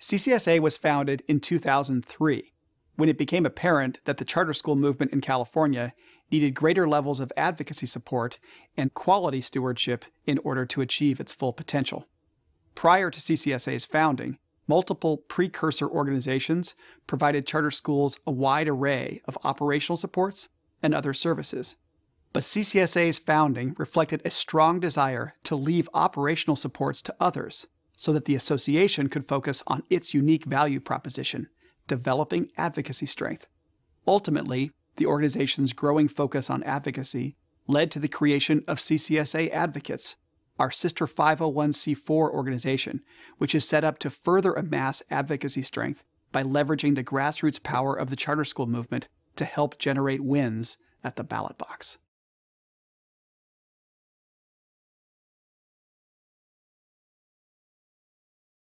CCSA was founded in 2003, when it became apparent that the charter school movement in California needed greater levels of advocacy support and quality stewardship in order to achieve its full potential. Prior to CCSA's founding, multiple precursor organizations provided charter schools a wide array of operational supports and other services. But CCSA's founding reflected a strong desire to leave operational supports to others so that the association could focus on its unique value proposition, developing advocacy strength. Ultimately, the organization's growing focus on advocacy led to the creation of CCSA Advocates, our sister 501c4 organization, which is set up to further amass advocacy strength by leveraging the grassroots power of the charter school movement to help generate wins at the ballot box.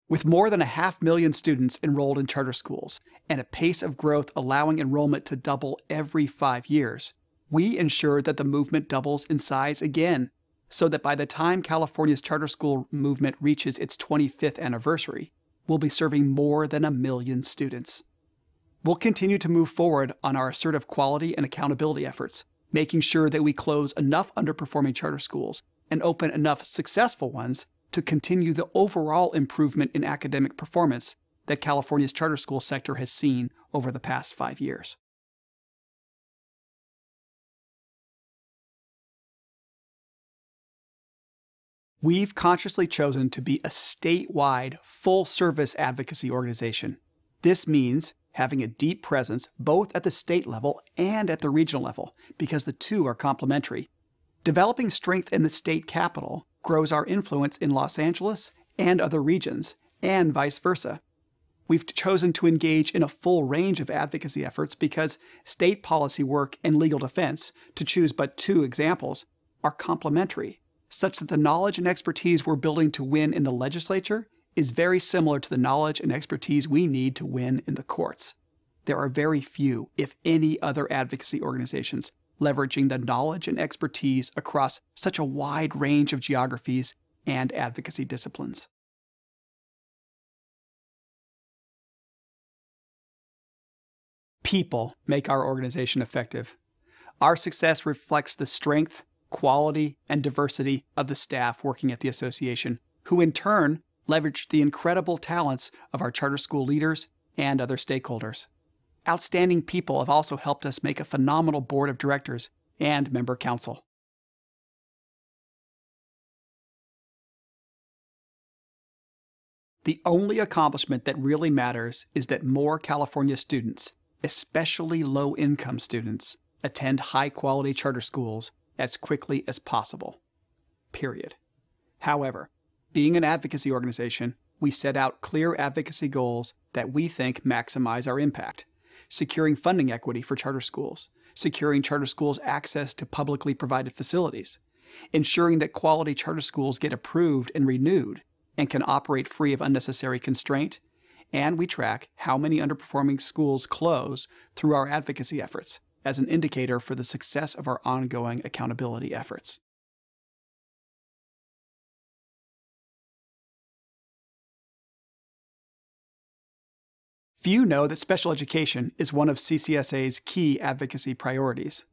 With more than 500,000 students enrolled in charter schools and a pace of growth allowing enrollment to double every 5 years, we ensure that the movement doubles in size again, so that by the time California's charter school movement reaches its 25th anniversary, we'll be serving more than 1 million students. We'll continue to move forward on our assertive quality and accountability efforts, making sure that we close enough underperforming charter schools and open enough successful ones to continue the overall improvement in academic performance that California's charter school sector has seen over the past 5 years. We've consciously chosen to be a statewide, full-service advocacy organization. This means having a deep presence both at the state level and at the regional level, because the two are complementary. Developing strength in the state capital grows our influence in Los Angeles and other regions, and vice versa. We've chosen to engage in a full range of advocacy efforts because state policy work and legal defense, to choose but 2 examples, are complementary, such that the knowledge and expertise we're building to win in the legislature is very similar to the knowledge and expertise we need to win in the courts. There are very few, if any, other advocacy organizations leveraging the knowledge and expertise across such a wide range of geographies and advocacy disciplines. People make our organization effective. Our success reflects the strength, quality, and diversity of the staff working at the association, who in turn leverage the incredible talents of our charter school leaders and other stakeholders. Outstanding people have also helped us make a phenomenal board of directors and member council. The only accomplishment that really matters is that more California students, especially low-income students, attend high-quality charter schools as quickly as possible. Period. However, being an advocacy organization, we set out clear advocacy goals that we think maximize our impact. Securing funding equity for charter schools, securing charter schools access to publicly provided facilities, ensuring that quality charter schools get approved and renewed and can operate free of unnecessary constraint, and we track how many underperforming schools close through our advocacy efforts as an indicator for the success of our ongoing accountability efforts. Few know that special education is one of CCSA's key advocacy priorities.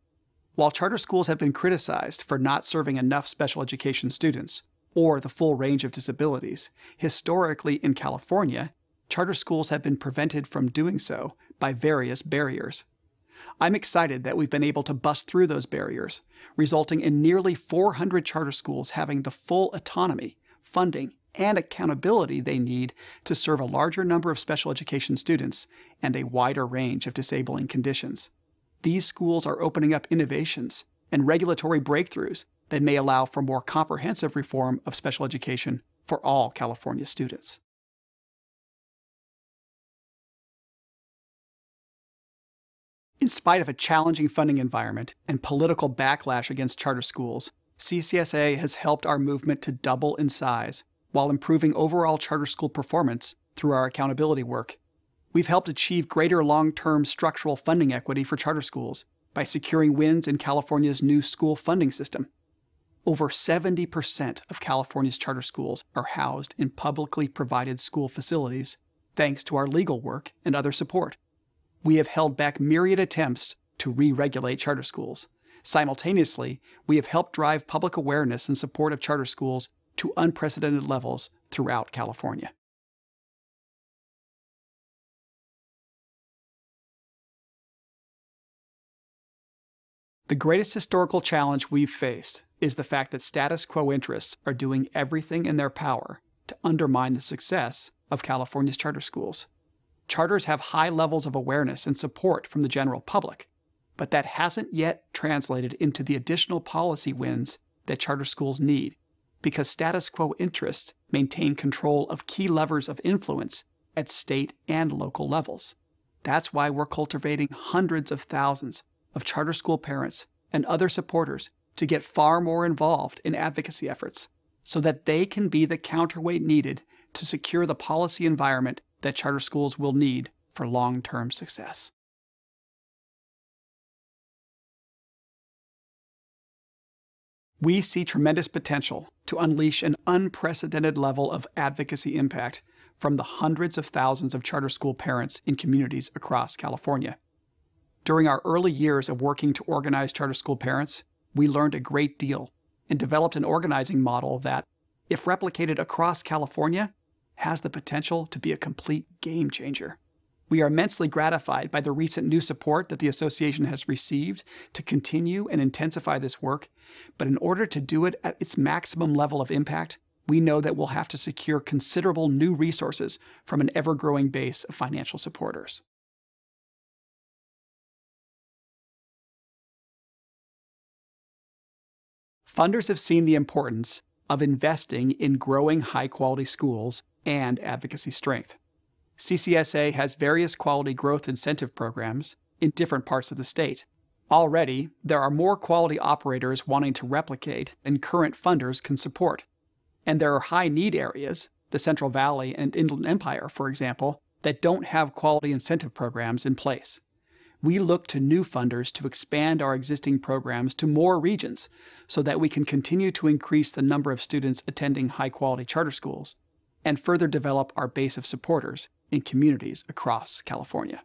While charter schools have been criticized for not serving enough special education students, or the full range of disabilities, historically in California, charter schools have been prevented from doing so by various barriers. I'm excited that we've been able to bust through those barriers, resulting in nearly 400 charter schools having the full autonomy, funding, and accountability they need to serve a larger number of special education students and a wider range of disabling conditions. These schools are opening up innovations and regulatory breakthroughs that may allow for more comprehensive reform of special education for all California students. In spite of a challenging funding environment and political backlash against charter schools, CCSA has helped our movement to double in size while improving overall charter school performance through our accountability work. We've helped achieve greater long-term structural funding equity for charter schools by securing wins in California's new school funding system. Over 70% of California's charter schools are housed in publicly provided school facilities, thanks to our legal work and other support. We have held back myriad attempts to re-regulate charter schools. Simultaneously, we have helped drive public awareness and support of charter schools to unprecedented levels throughout California. The greatest historical challenge we've faced is the fact that status quo interests are doing everything in their power to undermine the success of California's charter schools. Charters have high levels of awareness and support from the general public, but that hasn't yet translated into the additional policy wins that charter schools need, because status quo interests maintain control of key levers of influence at state and local levels. That's why we're cultivating hundreds of thousands of charter school parents and other supporters to get far more involved in advocacy efforts so that they can be the counterweight needed to secure the policy environment that charter schools will need for long-term success. We see tremendous potential to unleash an unprecedented level of advocacy impact from the hundreds of thousands of charter school parents in communities across California. During our early years of working to organize charter school parents, we learned a great deal and developed an organizing model that, if replicated across California, has the potential to be a complete game changer. We are immensely gratified by the recent new support that the association has received to continue and intensify this work, but in order to do it at its maximum level of impact, we know that we'll have to secure considerable new resources from an ever-growing base of financial supporters. Funders have seen the importance of investing in growing high-quality schools and advocacy strength. CCSA has various quality growth incentive programs in different parts of the state. Already, there are more quality operators wanting to replicate than current funders can support. And there are high-need areas, the Central Valley and Inland Empire, for example, that don't have quality incentive programs in place. We look to new funders to expand our existing programs to more regions so that we can continue to increase the number of students attending high-quality charter schools and further develop our base of supporters in communities across California.